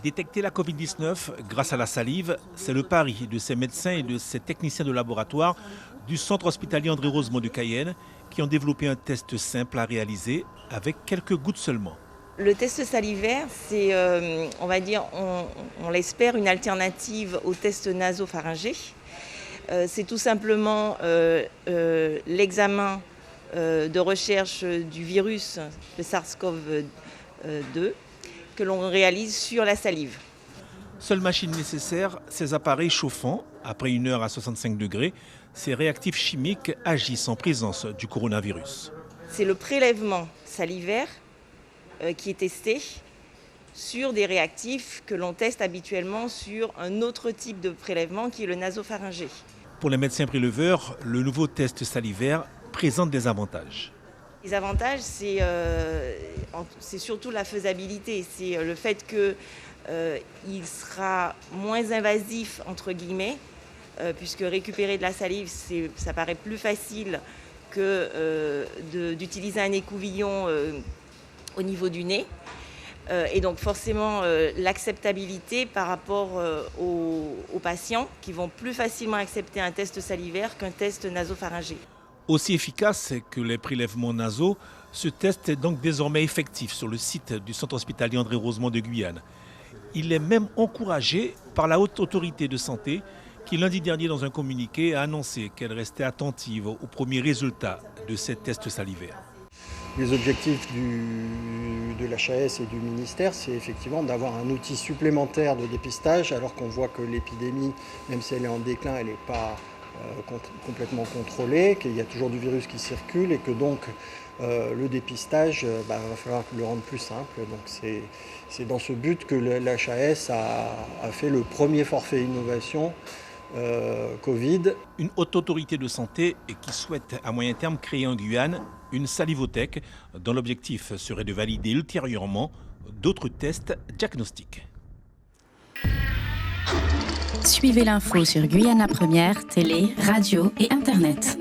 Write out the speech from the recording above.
Détecter la Covid-19 grâce à la salive, c'est le pari de ces médecins et de ces techniciens de laboratoire du centre hospitalier André Rosemont de Cayenne qui ont développé un test simple à réaliser avec quelques gouttes seulement. Le test salivaire, c'est, on va dire, on l'espère, une alternative au test nasopharyngé. C'est tout simplement l'examen de recherche du virus, le SARS-CoV-2, que l'on réalise sur la salive. Seule machine nécessaire, ces appareils chauffants, après 1 heure à 65 degrés, ces réactifs chimiques agissent en présence du coronavirus. C'est le prélèvement salivaire qui est testé sur des réactifs que l'on teste habituellement sur un autre type de prélèvement qui est le nasopharyngé. Pour les médecins préleveurs, le nouveau test salivaire présente des avantages. Les avantages, c'est surtout la faisabilité, c'est le fait qu'il sera moins invasif, entre guillemets, puisque récupérer de la salive, ça paraît plus facile que d'utiliser un écouvillon au niveau du nez. Et donc forcément, l'acceptabilité par rapport aux patients qui vont plus facilement accepter un test salivaire qu'un test nasopharyngé. Aussi efficace que les prélèvements nasaux, ce test est donc désormais effectif sur le site du centre hospitalier André Rosemont de Guyane. Il est même encouragé par la Haute Autorité de Santé qui, lundi dernier, dans un communiqué, a annoncé qu'elle restait attentive aux premiers résultats de ces tests salivaires. Les objectifs de l'HAS et du ministère, c'est effectivement d'avoir un outil supplémentaire de dépistage, alors qu'on voit que l'épidémie, même si elle est en déclin, elle n'est pas complètement contrôlée, qu'il y a toujours du virus qui circule et que donc le dépistage, va falloir le rendre plus simple. Donc c'est dans ce but que l'HAS a fait le premier forfait innovation Covid. Une haute autorité de santé qui souhaite à moyen terme créer en Guyane une salivothèque dont l'objectif serait de valider ultérieurement d'autres tests diagnostiques. Suivez l'info sur Guyana Première, télé, radio et Internet.